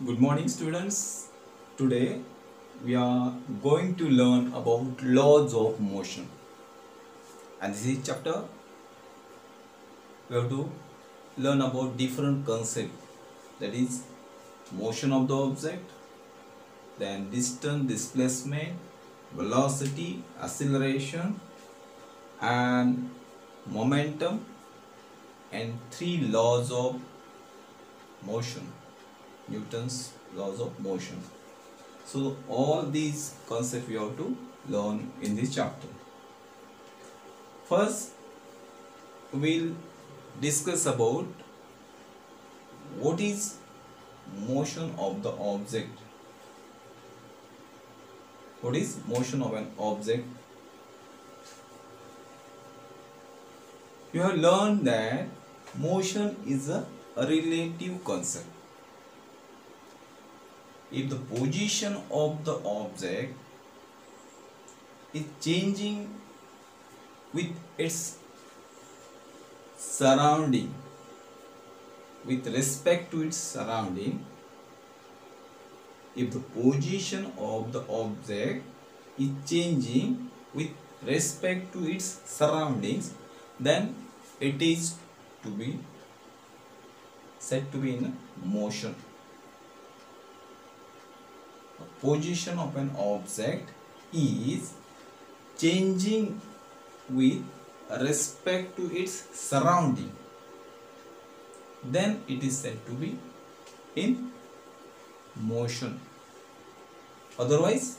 Good morning, students. Today we are going to learn about laws of motion, and this is chapter. We have to learn about different concepts, that is motion of the object, then distance, displacement, velocity, acceleration, and momentum, and three laws of motion, Newton's laws of motion. So all these concepts we have to learn in this chapter. First, we'll discuss about what is motion of the object. What is motion of an object? You have learned that motion is a relative concept. If the position of the object is changing with its surrounding, with respect to its surrounding, if the position of the object is changing with respect to its surroundings, then it is to be said to be in motion. The position of an object is changing with respect to its surrounding, then it is said to be in motion. Otherwise,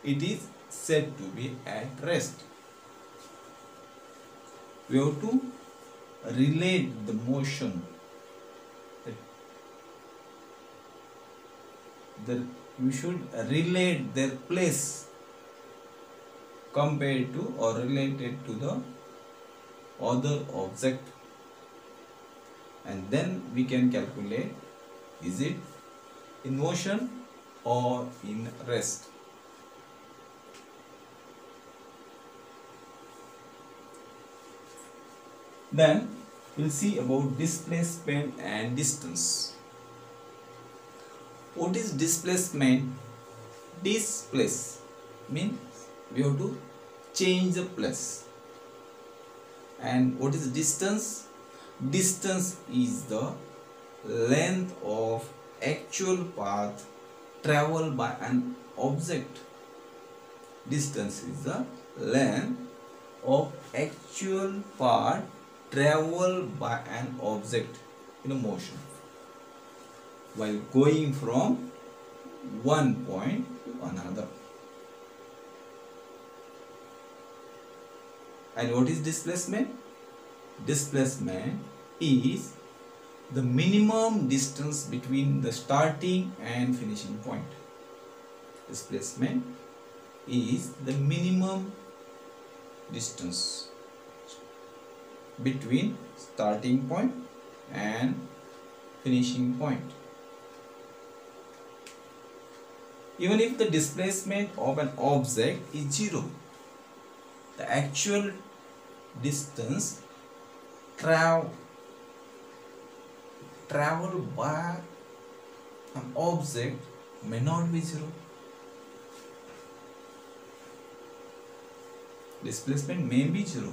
it is said to be at rest. We have to relate the motion. We should relate their place compared to or related to the other object, and then we can calculate is it in motion or in rest. Then we'll see about displacement and distance. What is displacement? Displace means we have to change the place. And what is distance? Distance is the length of actual path traveled by an object. Distance is the length of actual path traveled by an object in a motion while going from one point to another. And what is displacement? Displacement is the minimum distance between the starting and finishing point. Displacement is the minimum distance between starting point and finishing point. Even if the displacement of an object is zero, the actual distance traveled by an object may not be zero. Displacement may be zero,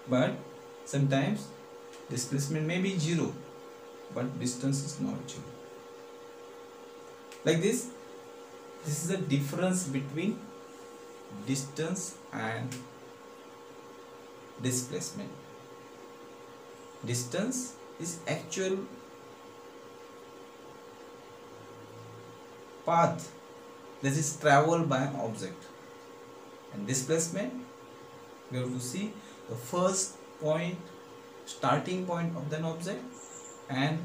but sometimes displacement may be zero, but distance is not zero. Like this is the difference between distance and displacement. Distance is actual path that is traveled by an object, and displacement we have to see the first point, starting point of that object, and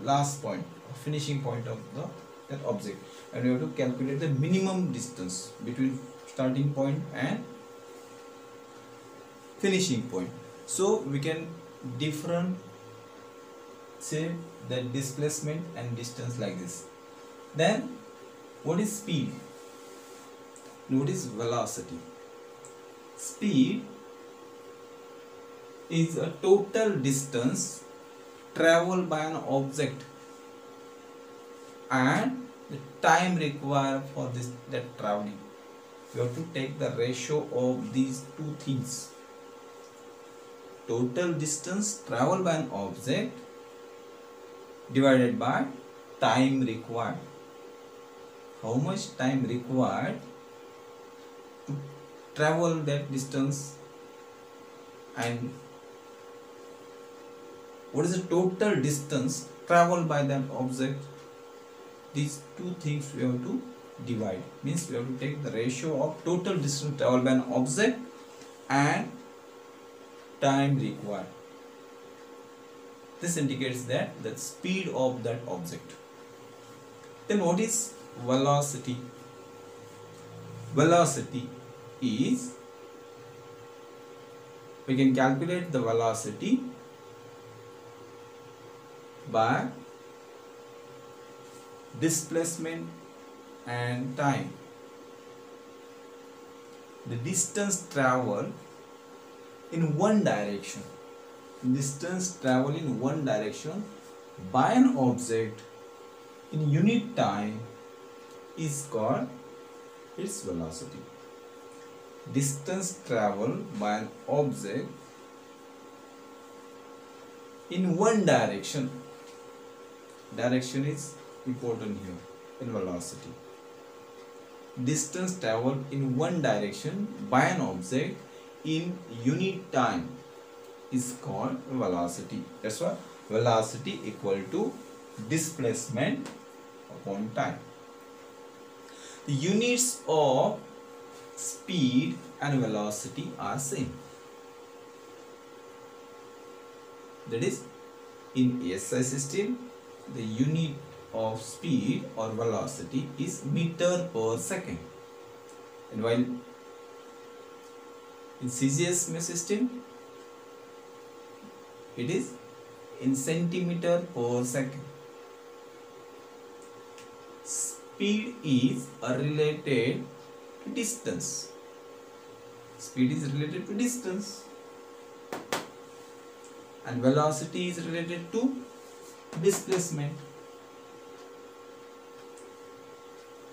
last point or finishing point of that object, and we have to calculate the minimum distance between starting point and finishing point. So we can different say that displacement and distance like this. Then what is speed? What is velocity? Speed is a total distance traveled by an object and the time required for that traveling. You have to take the ratio of these two things. Total distance traveled by an object divided by time required. How much time required to travel that distance, and what is the total distance traveled by that object. These two things we have to divide. Means we have to take the ratio of total distance traveled by an object and time required. This indicates that the speed of that object. Then what is velocity? Velocity is, we can calculate the velocity by displacement and time. The distance traveled in one direction. Distance traveled in one direction by an object in unit time is called its velocity. Distance traveled by an object in one direction. Direction is important here in velocity. Distance traveled in one direction by an object in unit time is called velocity. That's why velocity equal to displacement upon time. The units of speed and velocity are same. That is, in SI system, the unit of speed or velocity is meter per second, and while in CGS system it is in centimeter per second. Speed is related to distance. Speed is related to distance, and velocity is related to displacement.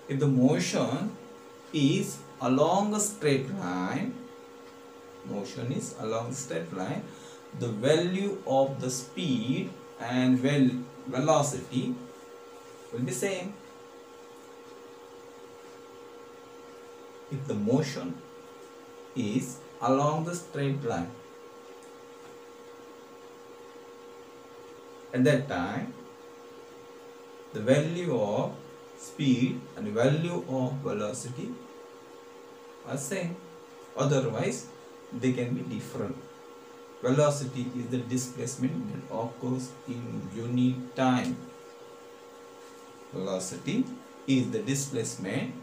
If the motion is along a straight line, the value of the speed and velocity will be same. If the motion is along the straight line, at that time the value of speed and value of velocity are same. Otherwise they can be different. Velocity is the displacement that occurs in unit time. Velocity is the displacement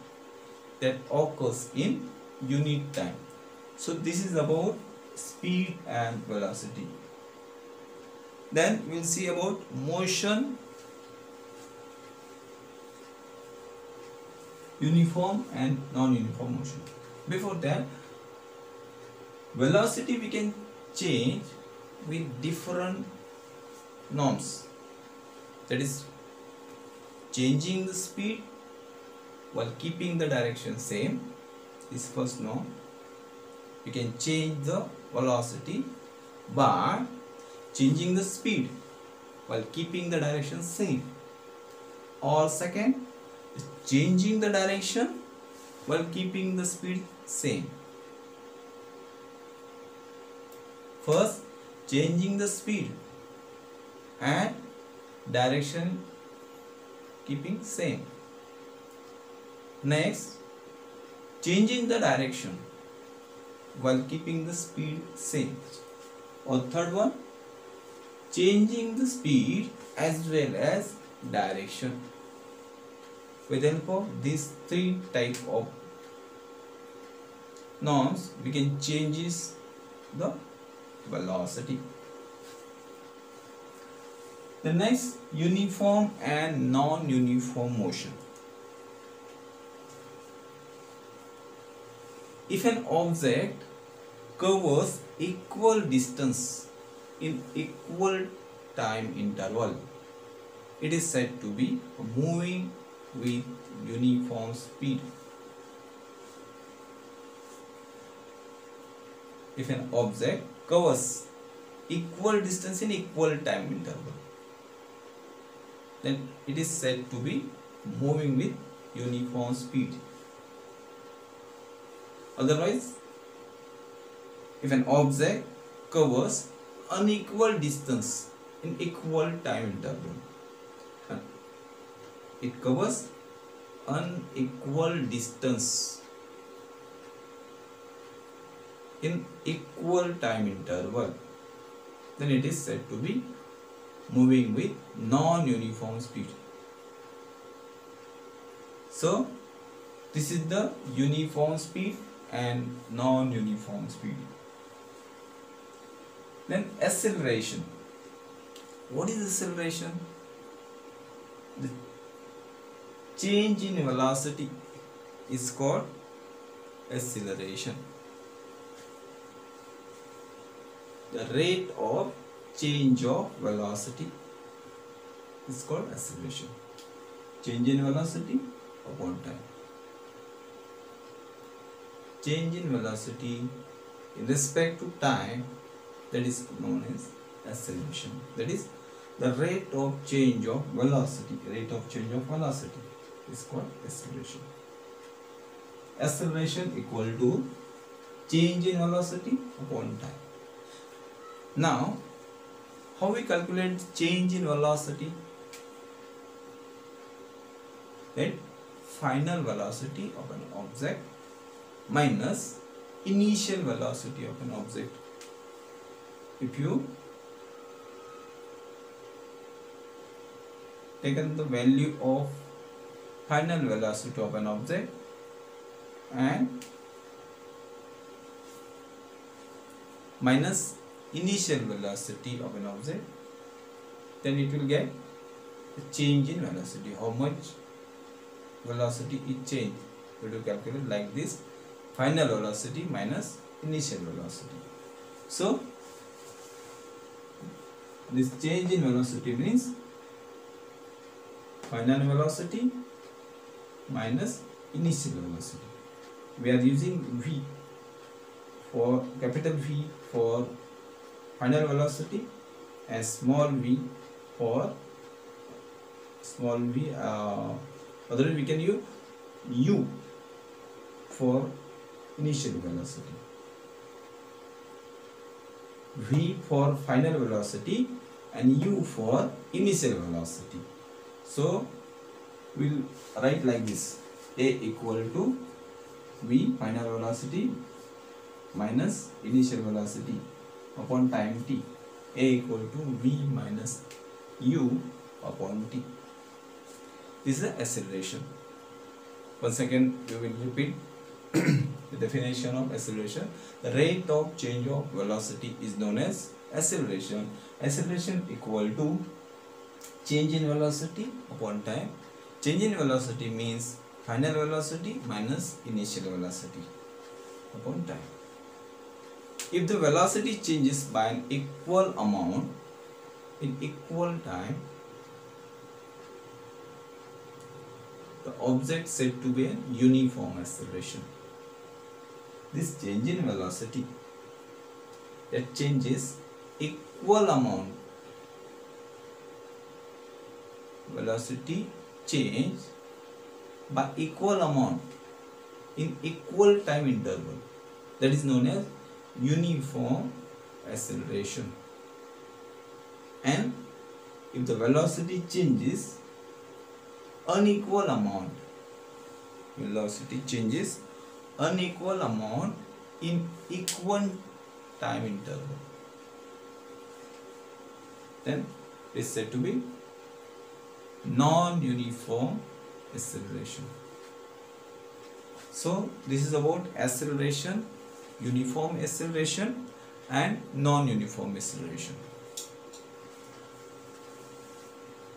that occurs in unit time. So this is about speed and velocity. Then we will see about motion, uniform and non-uniform motion. Before that, velocity we can change with different norms. That is, changing the speed while keeping the direction same is first norm. We can change the velocity by changing the speed while keeping the direction same. Or second, changing the direction while keeping the speed same. First, changing the speed and direction keeping same. Next, changing the direction while keeping the speed same. Or third one, changing the speed as well as direction. With the help of these three type of norms, we can change the velocity. The next, uniform and non-uniform motion. If an object covers equal distance in equal time interval, it is said to be moving with uniform speed. If an object covers equal distance in equal time interval, then it is said to be moving with uniform speed. Otherwise, if an object covers unequal distance in equal time interval, it covers unequal distance in equal time interval, then it is said to be moving with non-uniform speed. So this is the uniform speed and non-uniform speed. Then acceleration. What is acceleration? The change in velocity is called acceleration. The rate of change of velocity is called acceleration. Change in velocity upon time. Change in velocity in respect to time, that is known as acceleration. That is the rate of change of velocity. Rate of change of velocity is called acceleration. Acceleration equal to change in velocity upon time. Now, how we calculate change in velocity? Let final velocity of an object minus initial velocity of an object. If you taken the value of final velocity of an object and minus initial velocity of an object, then it will get the change in velocity. How much velocity is changed? We will calculate like this: final velocity minus initial velocity. So this change in velocity means final velocity minus initial velocity. We are using V for capital V for final velocity and small v for small v. Otherwise we can use u for initial velocity. V for final velocity and u for initial velocity. So we'll write like this: A equal to V final velocity minus initial velocity upon time t. A equal to V minus u upon t. This is the acceleration. Once again we will repeat the definition of acceleration. The rate of change of velocity is known as acceleration. Acceleration equal to change in velocity upon time. Change in velocity means final velocity minus initial velocity upon time. If the velocity changes by an equal amount in equal time, the object said to be a uniform acceleration. This change in velocity that changes equal amount, velocity change by equal amount in equal time interval, that is known as uniform acceleration. And if the velocity changes unequal amount, velocity changes unequal amount in equal time interval, then it is said to be non-uniform acceleration. So this is about acceleration, uniform acceleration and non-uniform acceleration.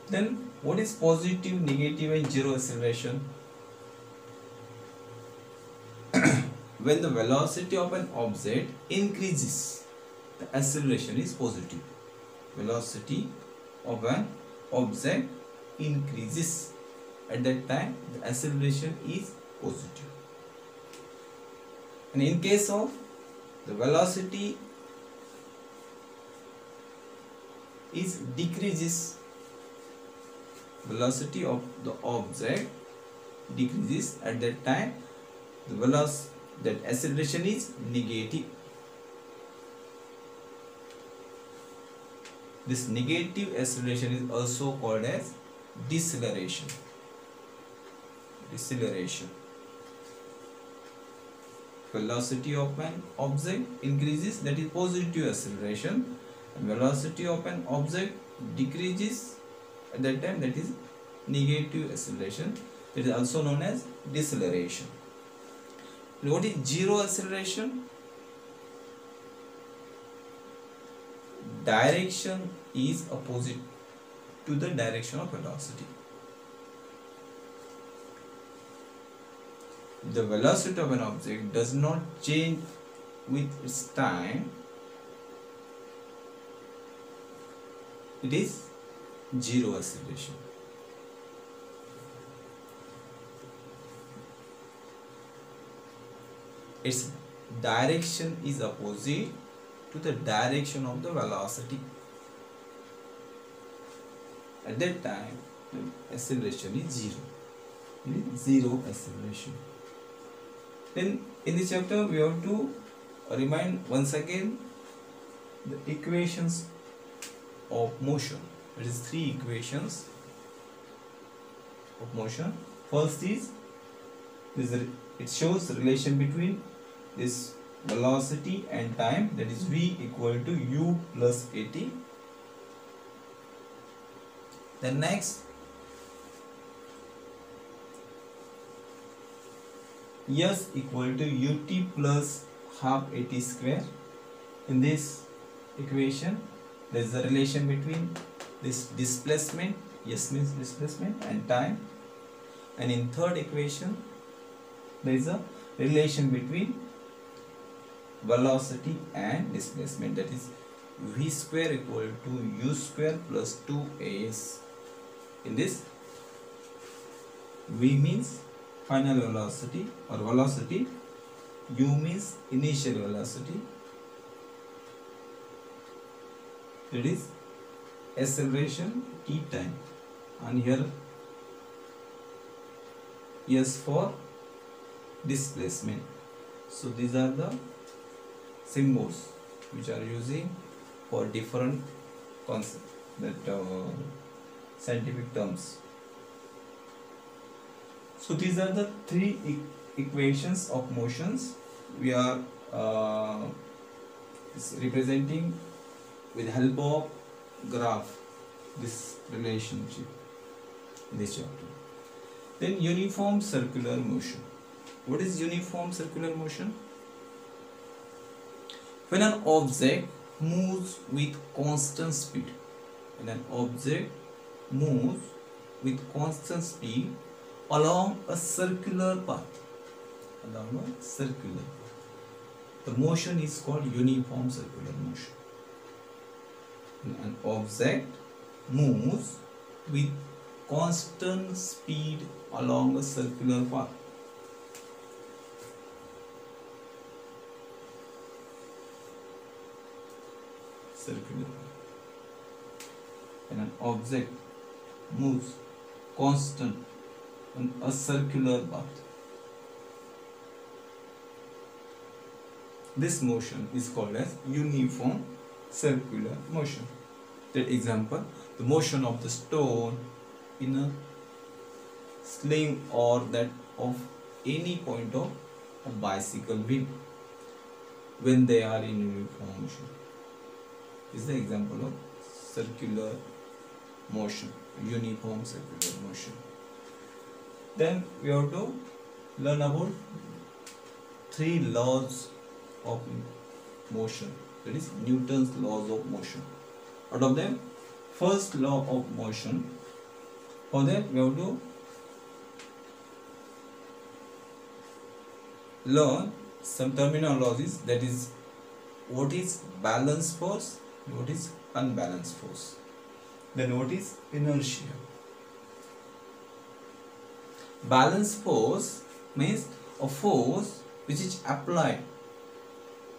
Then what is positive, negative and zero acceleration? When the velocity of an object increases, the acceleration is positive. Velocity of an object increases. At that time, the acceleration is positive. And in case of the velocity is decreases, velocity of the object decreases, at that time the velocity, that acceleration is negative. This negative acceleration is also called as deceleration. Deceleration. Velocity of an object increases, that is positive acceleration, and velocity of an object decreases, at that time that is negative acceleration, that is also known as deceleration. And what is zero acceleration? Direction is opposite to the direction of velocity. The velocity of an object does not change with its time. It is zero acceleration. Its direction is opposite to the direction of the velocity. At that time, the acceleration is zero. It is zero acceleration. Then in this chapter we have to remind once again the equations of motion. There is three equations of motion. First is this, it shows the relation between this velocity and time, that is v equal to u plus at. Then next, s equal to ut plus half at square. In this equation there is a relation between this displacement, s means displacement, and time. And in third equation there is a relation between velocity and displacement, that is v square equal to u square plus 2as. In this, v means final velocity or velocity, u means initial velocity, that is acceleration, t time, and here s for displacement. So these are the symbols which are using for different concepts, that scientific terms. So these are the three equations of motions we are representing with help of graph, this relationship in this chapter. Then uniform circular motion. What is uniform circular motion? When an object moves with constant speed, when an object moves with constant speed along a circular path, the motion is called uniform circular motion. When an object moves with constant speed along a circular path, when an object moves constant on a circular path, this motion is called as uniform circular motion. That example, the motion of the stone in a sling, or that of any point of a bicycle wheel when they are in uniform motion, is the example of circular motion, uniform circular motion. Then we have to learn about three laws of motion, that is Newton's laws of motion. Out of them, first law of motion, for that we have to learn some terminologies, that is what is balance force, what is unbalanced force, then what is inertia, balance force means a force which is applied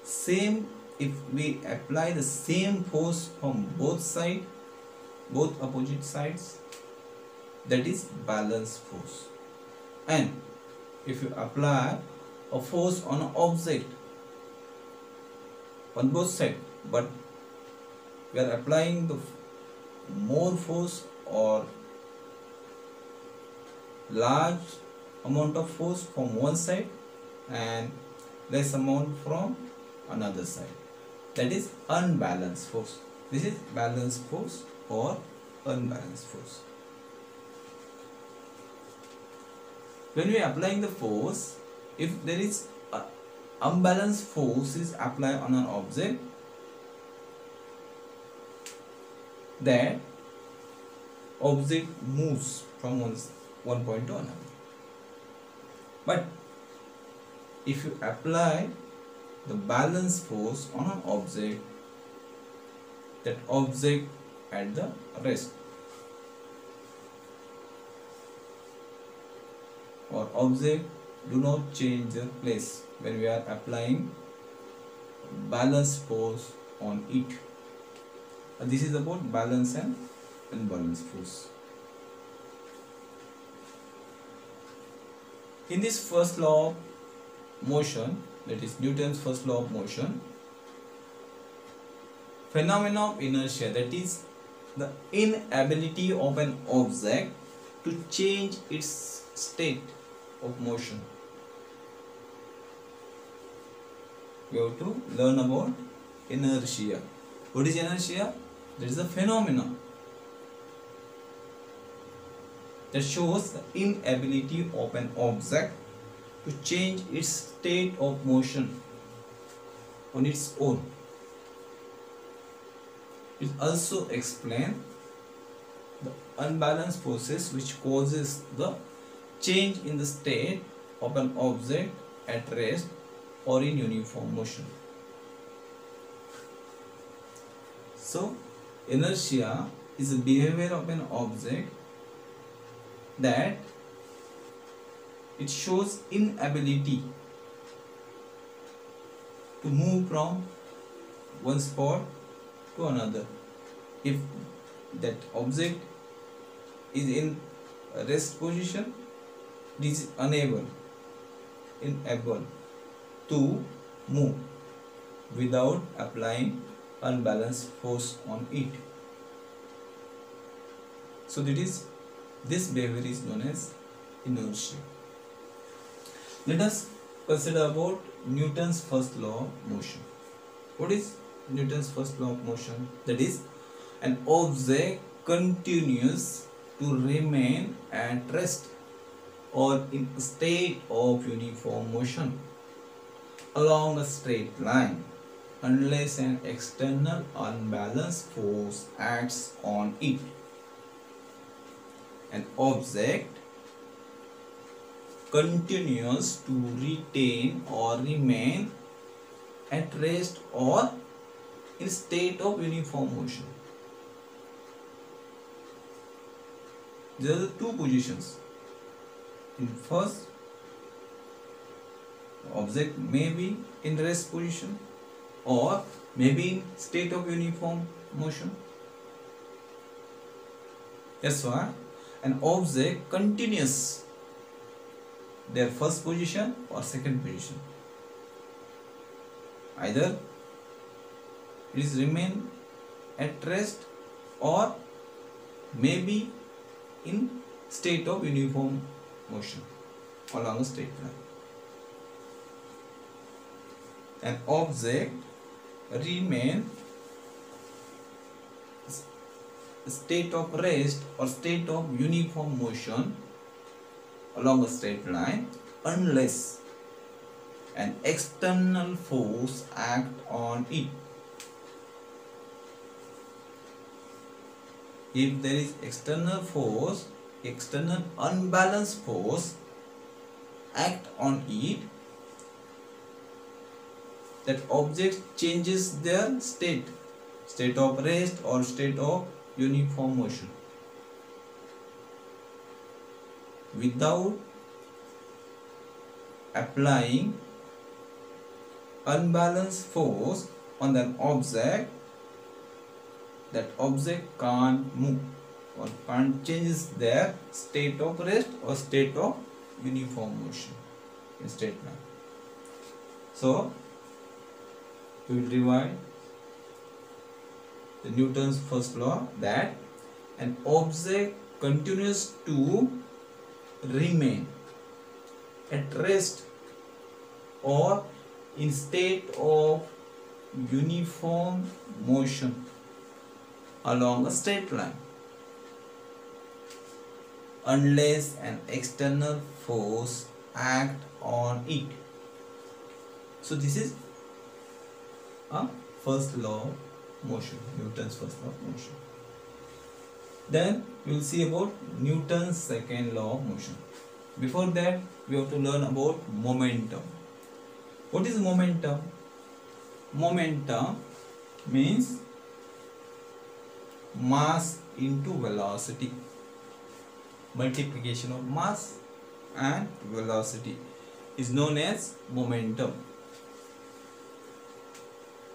same. If we apply the same force from both opposite sides, that is balance force. And if you apply a force on an object on both sides, but we are applying the more force or large amount of force from one side and less amount from another side, that is unbalanced force. This is balanced force or unbalanced force. When we are applying the force, if there is a unbalanced force is applied on an object, that object moves from one point to another. But if you apply the balance force on an object, that object at the rest, or object do not change their place when we are applying balance force on it. This is about balance and unbalanced force. In this first law of motion, that is Newton's first law of motion, phenomena of inertia, that is the inability of an object to change its state of motion. We have to learn about inertia. What is inertia? That is a phenomenon that shows the inability of an object to change its state of motion on its own. It also explains the unbalanced forces which causes the change in the state of an object at rest or in uniform motion. So, inertia is a behavior of an object that it shows inability to move from one spot to another. If that object is in a rest position, it is unable to move without applying unbalanced force on it. So this behavior is known as inertia. Let us consider about Newton's first law of motion. What is Newton's first law of motion? That is, an object continues to remain at rest or in a state of uniform motion along a straight line unless an external unbalanced force acts on it. An object continues to retain or remain at rest or in state of uniform motion. There are the two positions. In first, the object may be in rest position or may be in state of uniform motion. That's why an object continues their first position or second position. Either it is remain at rest or may be in state of uniform motion along a straight line. An object remain state of rest or state of uniform motion along a straight line unless an external force act on it. If there is external force, external unbalanced force act on it, that object changes their state of rest or state of uniform motion without applying unbalanced force on an object, that object can't move or can't change their state of rest or state of uniform motion in straight line. So we will revise the Newton's first law, that an object continues to remain at rest or in state of uniform motion along a straight line unless an external force act on it. So this is a first law of motion, Newton's first law of motion. Then we will see about Newton's second law of motion. Before that, we have to learn about momentum. What is momentum? Momentum means mass into velocity. Multiplication of mass and velocity is known as momentum.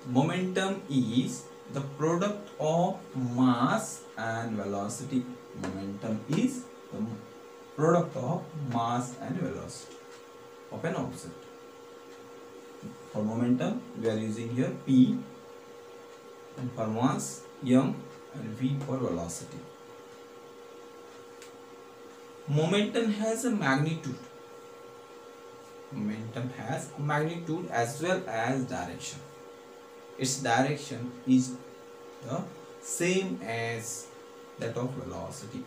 Momentum is the product of mass and velocity. Momentum is the product of mass and velocity of an object. For momentum, we are using here P, and for mass M, and V for velocity. Momentum has a magnitude. Momentum has a magnitude as well as direction. Its direction is the same as that of velocity.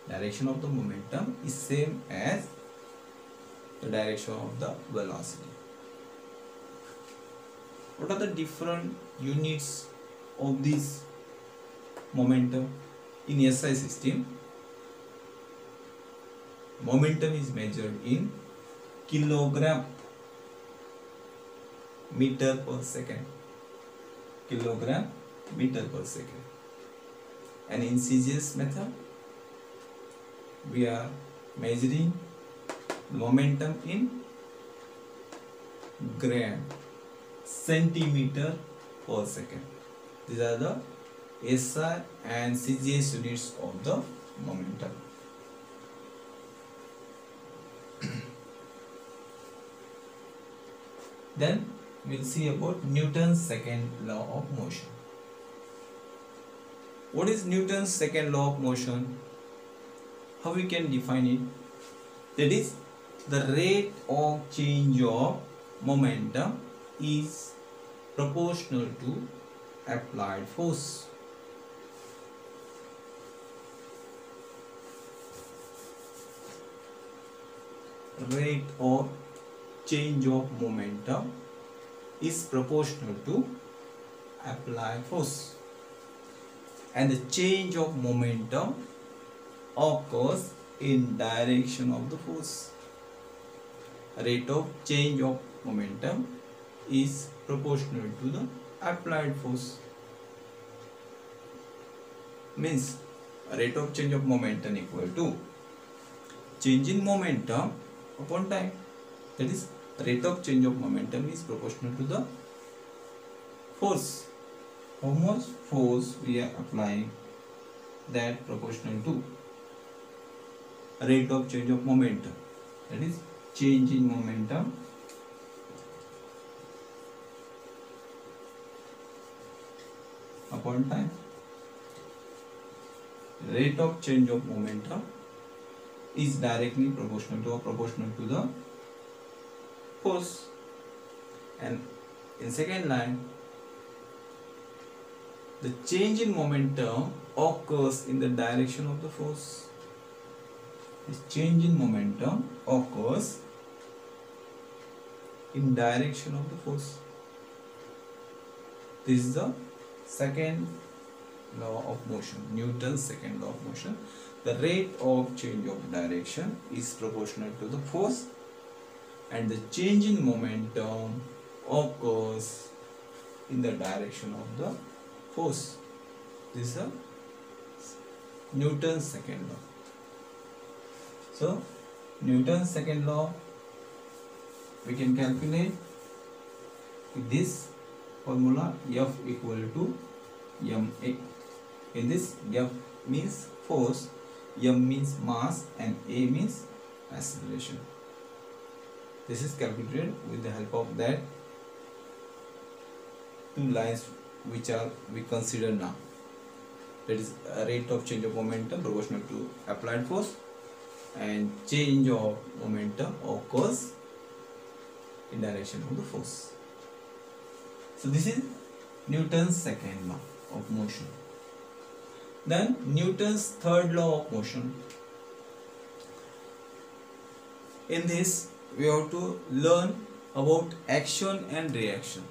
Direction of the momentum is same as the direction of the velocity. What are the different units of this momentum? In SI system, momentum is measured in kilogram meter per second. Kilogram meter per second. And in CGS method, we are measuring momentum in gram centimeter per second. These are the SI and CGS units of the momentum. Then we will see about Newton's second law of motion. What is Newton's second law of motion? How we can define it? That is, the rate of change of momentum is proportional to applied force. Rate of change of momentum is proportional to applied force, and the change of momentum occurs in direction of the force. Rate of change of momentum is proportional to the applied force. Means rate of change of momentum equal to change in momentum upon time. That is, rate of change of momentum is proportional to the force. How much force we are applying, that proportional to rate of change of momentum. That is, change in momentum upon time. Rate of change of momentum is directly proportional to the force. And in second line, the change in momentum occurs in the direction of the force. This change in momentum occurs in direction of the force. This is the second law of motion, Newton's second law of motion. The rate of change of direction is proportional to the force, and the change in momentum occurs in the direction of the force. This is Newton's second law. So Newton's second law we can calculate with this formula, F equal to ma. In this, F means force, m means mass, and a means acceleration. This is calculated with the help of that two lines which are we consider now. That is a rate of change of momentum proportional to applied force, and change of momentum occurs in direction of the force. So this is Newton's second law of motion. Then Newton's third law of motion. In this we have to learn about action and reaction.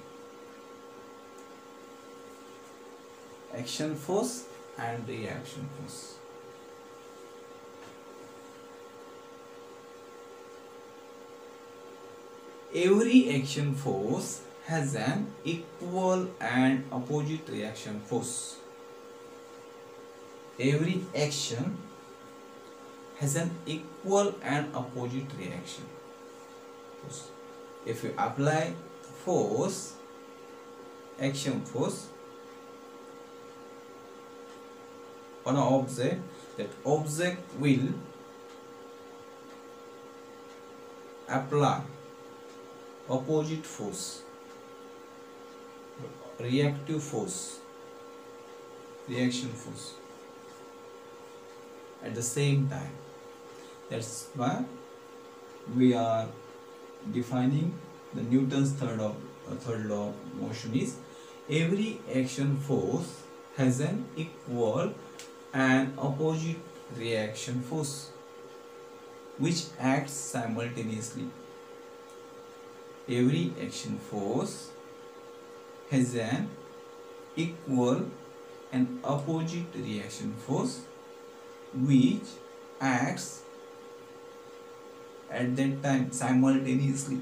Action force and reaction force. Every action force has an equal and opposite reaction force. Every action has an equal and opposite reaction force. If you apply force, action force on an object, that object will apply opposite force, reactive force, reaction force at the same time. That's why we are defining the Newton's third law of motion is every action force has an equal and opposite reaction force which acts simultaneously. Every action force has an equal and opposite reaction force which acts at that time simultaneously.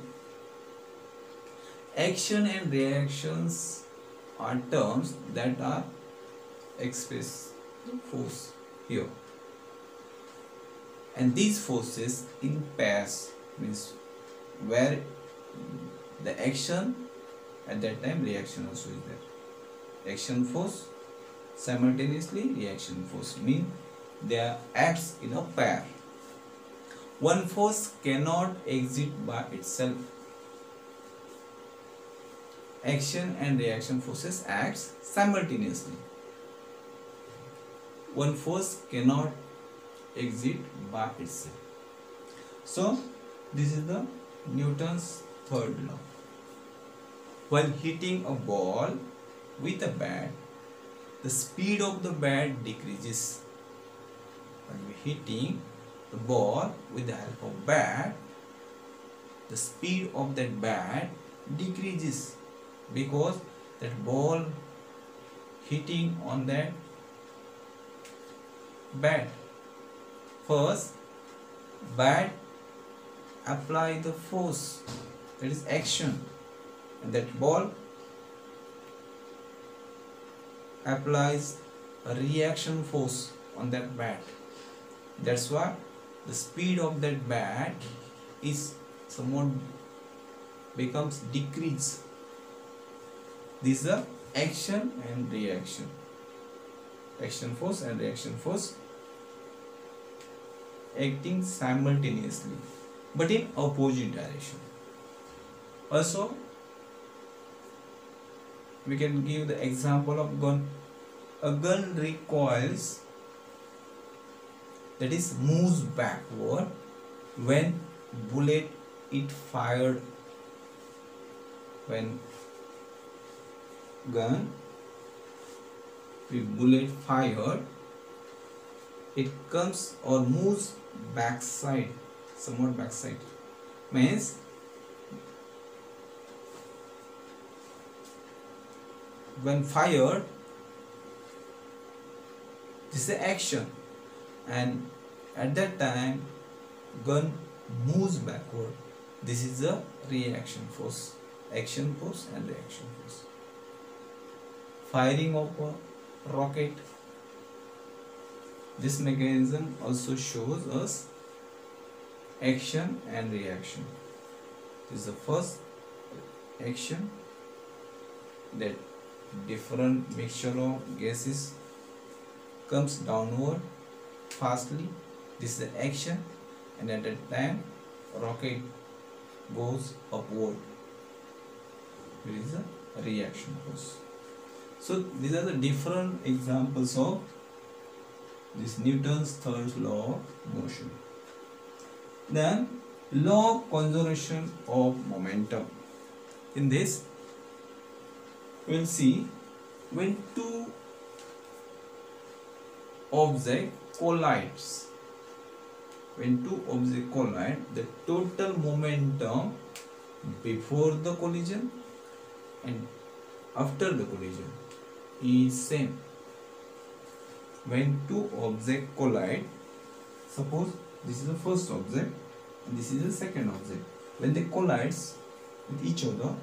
Action and reactions are terms that are express force here, and these forces in pairs means where the action at that time reaction also is there. Action force simultaneously reaction force mean they acts in a pair. One force cannot exist by itself. Action and reaction forces acts simultaneously. One force cannot exist by itself. So this is the Newton's third law. While hitting a ball with a bat, the speed of the bat decreases. When we are hitting the ball with the help of bat, the speed of that bat decreases because that ball hitting on that bat. First, bat apply the force, that is action, and that ball applies a reaction force on that bat. That's why the speed of that bat is somewhat becomes decreased. This is the action and reaction. Action force and reaction force acting simultaneously but in opposite direction. Also, we can give the example of gun. A gun recoils, that is moves backward when bullet is fired. When gun with bullet fired, it comes or moves backside, somewhat backside. Means when fired, this is action, and at that time gun moves backward. This is the reaction force. Action force and reaction force. Firing of a rocket, this mechanism also shows us action and reaction. This is the first action, that different mixture of gases comes downward fastly. This is the action, and at that time rocket goes upward. There is a reaction process. So these are the different examples of this Newton's third law of motion. Then law of conservation of momentum. In this we will see, when two objects collides, the total momentum before the collision and after the collision is same. When two objects collide, suppose this is the first object and this is the second object. When they collide with each other,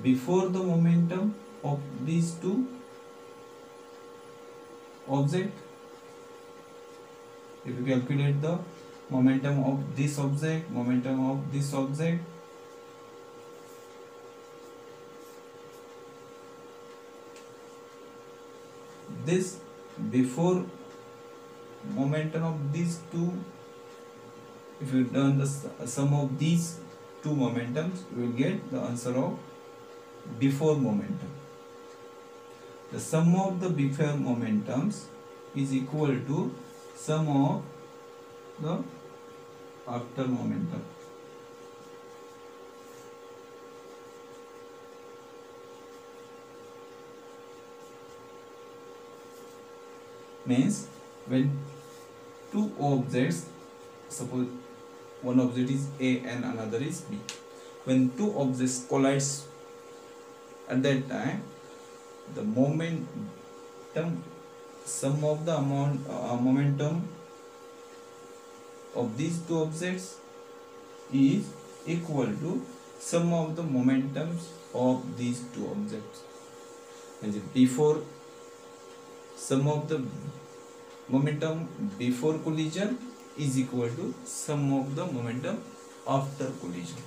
before the momentum of these two objects, if you calculate the momentum of this object, momentum of this object, this before momentum of these two, if you done the sum of these two momentums, you will get the answer of before momentum. The sum of the before momentums is equal to sum of the after momentum. Means when two objects, suppose one object is A and another is B, when two objects collides, at that time the momentum, sum of the momentum of these two objects is equal to sum of the momentums of these two objects. And before, sum of the momentum before collision is equal to sum of the momentum after collision.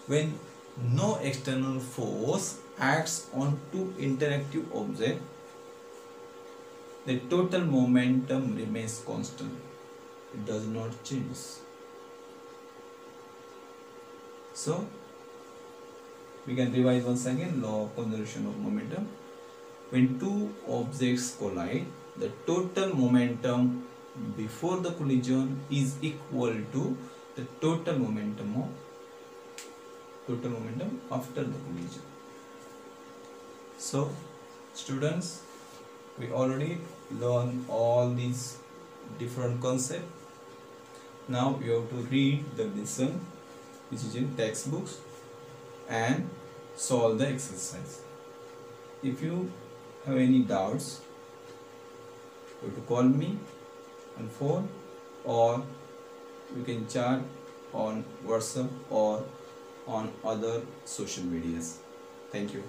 When no external force acts on two interactive objects, the total momentum remains constant. It does not change. So we can revise once again law of conservation of momentum. When two objects collide, the total momentum before the collision is equal to the total momentum after the collision. So students, we already learned all these different concepts. Now you have to read the lesson which is in textbooks and solve the exercise. If you have any doubts, you have to call me on phone, or you can chat on WhatsApp or on other social medias. Thank you.